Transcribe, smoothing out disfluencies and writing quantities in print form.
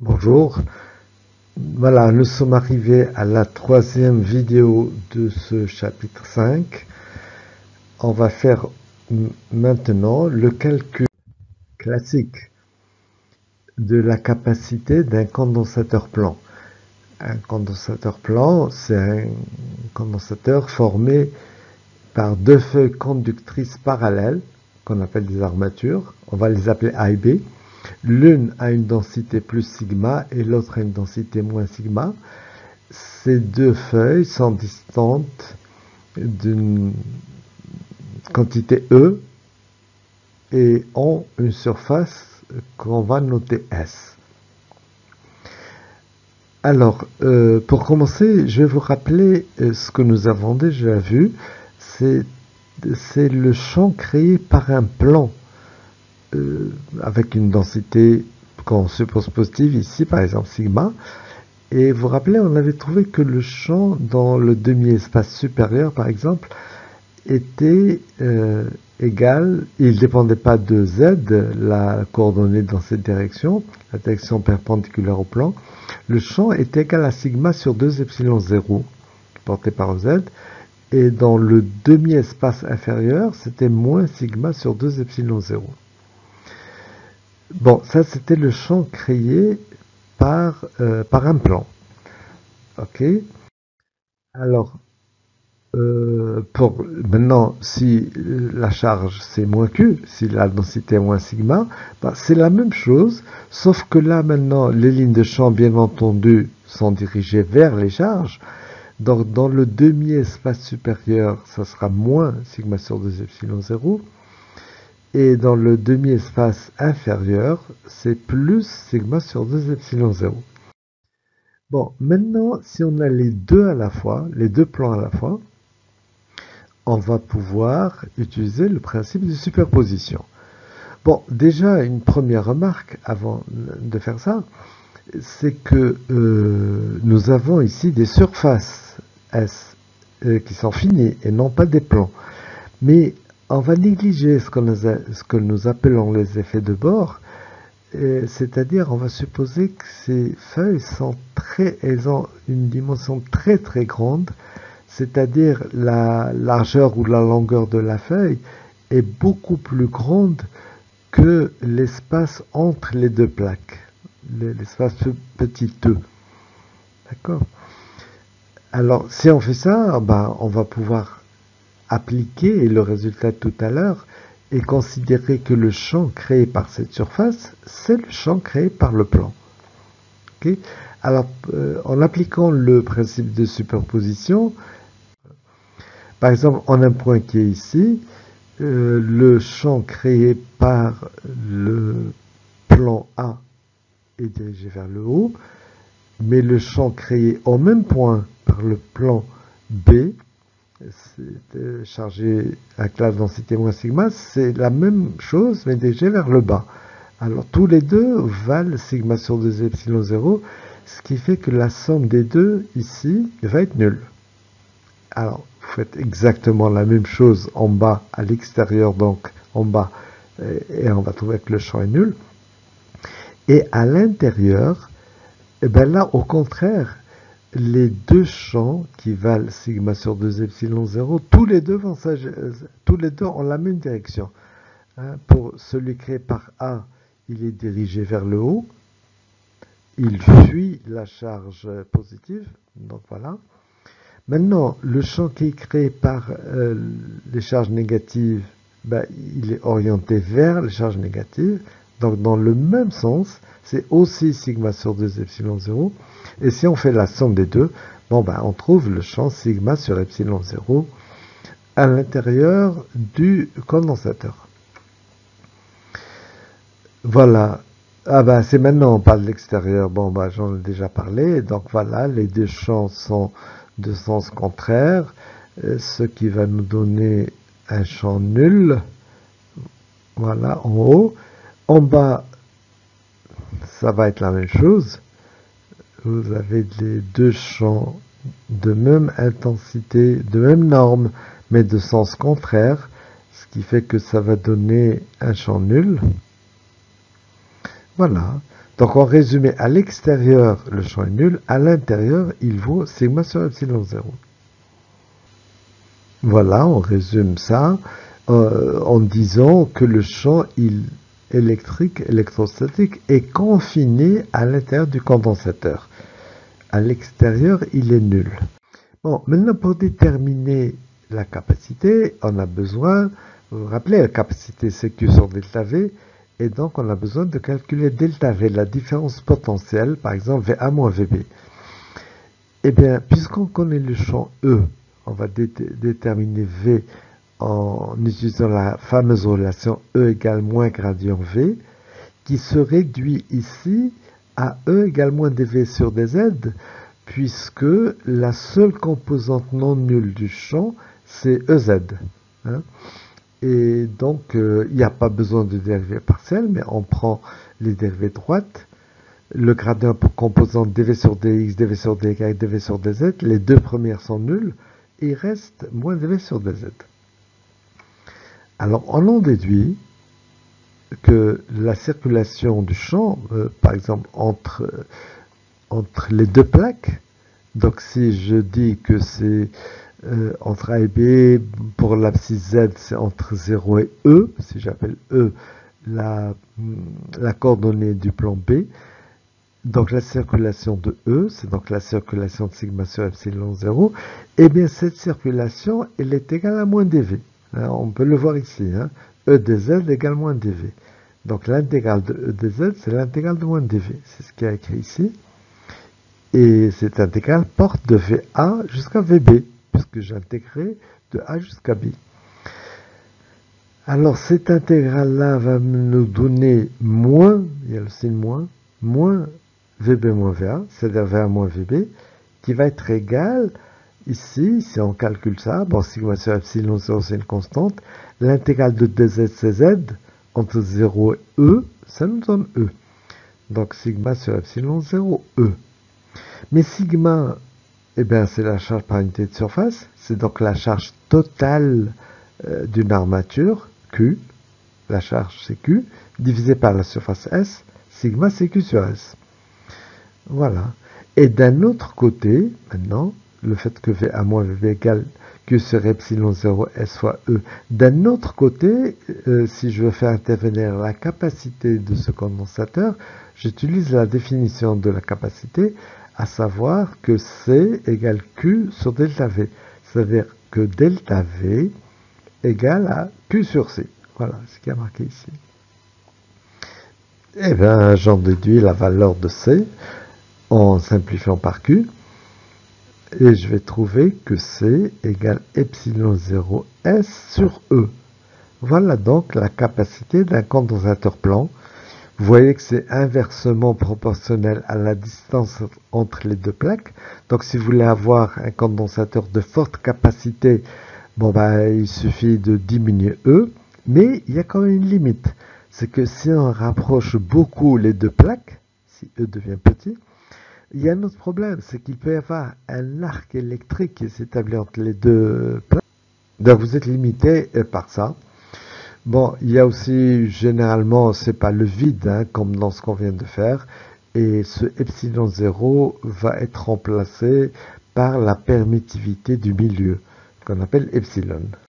Bonjour, voilà, nous sommes arrivés à la troisième vidéo de ce chapitre 5. On va faire maintenant le calcul classique de la capacité d'un condensateur plan. Un condensateur plan, c'est un condensateur formé par deux feuilles conductrices parallèles, qu'on appelle des armatures. On va les appeler A et B. L'une a une densité plus sigma et l'autre a une densité moins sigma. Ces deux feuilles sont distantes d'une quantité E et ont une surface qu'on va noter S. Alors, pour commencer, je vais vous rappeler ce que nous avons déjà vu. C'est le champ créé par un plan avec une densité qu'on suppose positive, ici par exemple sigma. Et vous vous rappelez, on avait trouvé que le champ dans le demi-espace supérieur, par exemple, était égal, il ne dépendait pas de Z, la coordonnée dans cette direction, la direction perpendiculaire au plan. Le champ est égal à sigma sur 2 epsilon 0, porté par Z. Et dans le demi-espace inférieur, c'était moins sigma sur 2 epsilon 0. Bon, ça c'était le champ créé par un plan. Ok. Alors, pour maintenant, si la charge c'est moins Q, si la densité est moins sigma, bah, c'est la même chose, sauf que là maintenant, les lignes de champ, bien entendu, sont dirigées vers les charges. Donc, dans le demi-espace supérieur, ça sera moins sigma sur 2 epsilon 0. Et dans le demi-espace inférieur, c'est plus sigma sur 2 epsilon 0. Bon, maintenant, si on a les deux à la fois, les deux plans à la fois, on va pouvoir utiliser le principe de superposition. Bon, déjà, une première remarque avant de faire ça, c'est que nous avons ici des surfaces S qui sont finies et non pas des plans. Mais on va négliger ce que nous appelons les effets de bord, c'est-à-dire on va supposer que ces feuilles elles ont une dimension très très grande, c'est-à-dire la largeur ou la longueur de la feuille est beaucoup plus grande que l'espace entre les deux plaques, l'espace petit e. D'accord? Alors, si on fait ça, ben, on va pouvoir appliquer le résultat tout à l'heure et considérer que le champ créé par cette surface, c'est le champ créé par le plan. Okay? Alors, en appliquant le principe de superposition, par exemple, en un point qui est ici, le champ créé par le plan A est dirigé vers le haut, mais le champ créé au même point par le plan B, c'est chargé avec la densité moins sigma, c'est la même chose, mais dirigé vers le bas. Alors, tous les deux valent sigma sur 2 epsilon 0, ce qui fait que la somme des deux, ici, va être nulle. Alors, vous faites exactement la même chose en bas, à l'extérieur, donc en bas, et on va trouver que le champ est nul. Et à l'intérieur, eh ben là, au contraire, les deux champs qui valent sigma sur 2 epsilon 0, tous les deux ont la même direction. Hein, pour celui créé par A, il est dirigé vers le haut, il fuit la charge positive, donc voilà. Maintenant, le champ qui est créé par les charges négatives, ben, il est orienté vers les charges négatives. Donc, dans le même sens, c'est aussi sigma sur 2 epsilon 0. Et si on fait la somme des deux, bon, ben, on trouve le champ sigma sur epsilon 0 à l'intérieur du condensateur. Voilà. Ah ben, c'est maintenant on parle de l'extérieur. Bon, ben, j'en ai déjà parlé. Donc, voilà, les deux champs sont de sens contraire, ce qui va nous donner un champ nul. Voilà, en haut. En bas, ça va être la même chose. Vous avez les deux champs de même intensité, de même norme, mais de sens contraire, ce qui fait que ça va donner un champ nul. Voilà. Donc en résumé, à l'extérieur, le champ est nul, à l'intérieur, il vaut sigma sur epsilon 0. Voilà, on résume ça en disant que le champ électrique, électrostatique est confiné à l'intérieur du condensateur. À l'extérieur, il est nul. Bon, maintenant pour déterminer la capacité, on a besoin, vous vous rappelez, la capacité c'est Q sur delta V, et donc on a besoin de calculer delta V, la différence potentielle, par exemple VA moins VB. Eh bien, puisqu'on connaît le champ E, on va déterminer V en utilisant la fameuse relation E égale moins gradient V, qui se réduit ici à E égale moins dV sur dz, puisque la seule composante non nulle du champ, c'est EZ. Hein. Et donc, il n'y a pas besoin de dérivée partielle, mais on prend les dérivées droites, le gradient pour composante dv sur dx, dv sur dy, dv sur dz, les deux premières sont nulles, et il reste moins dv sur dz. Alors, on en déduit que la circulation du champ, par exemple, entre les deux plaques, donc si je dis que c'est entre A et B, pour l'abscisse Z, c'est entre 0 et E, si j'appelle E la coordonnée du plan B, donc la circulation de E, c'est donc la circulation de sigma sur epsilon 0, et bien cette circulation, elle est égale à moins dV. Hein, on peut le voir ici, hein, E de Z égale moins dV. Donc l'intégrale de E de Z, c'est l'intégrale de moins dV. C'est ce qui est écrit ici. Et cette intégrale porte de VA jusqu'à VB, puisque j'ai intégré de A jusqu'à B. Alors cette intégrale-là va nous donner moins, il y a le signe moins VB moins VA, c'est-à-dire VA moins VB, qui va être égal, ici, si on calcule ça, bon, sigma sur epsilon 0, c'est une constante, l'intégrale de dz cz, entre 0 et E, ça nous donne E. Donc sigma sur epsilon 0, E. Mais sigma, eh bien, c'est la charge par unité de surface, c'est donc la charge totale d'une armature, Q, la charge c'est Q, divisé par la surface S, sigma c'est Q sur S. Voilà. Et d'un autre côté, maintenant, le fait que VA moins VB égale Q sur epsilon 0 S fois E, d'un autre côté, si je veux faire intervenir la capacité de ce condensateur, j'utilise la définition de la capacité, à savoir que C égale Q sur delta V. C'est-à-dire que delta V égale à Q sur C. Voilà ce qui est marqué ici. Eh bien, j'en déduis la valeur de C en simplifiant par Q. Et je vais trouver que C égale epsilon 0 S sur E. Voilà donc la capacité d'un condensateur plan. Vous voyez que c'est inversement proportionnel à la distance entre les deux plaques. Donc si vous voulez avoir un condensateur de forte capacité, bon bah, il suffit de diminuer E, mais il y a quand même une limite. C'est que si on rapproche beaucoup les deux plaques, si E devient petit, il y a un autre problème, c'est qu'il peut y avoir un arc électrique qui s'établit entre les deux plaques. Donc vous êtes limité par ça. Bon, il y a aussi, généralement, c'est pas le vide, hein, comme dans ce qu'on vient de faire, et ce epsilon 0 va être remplacé par la permittivité du milieu, qu'on appelle epsilon.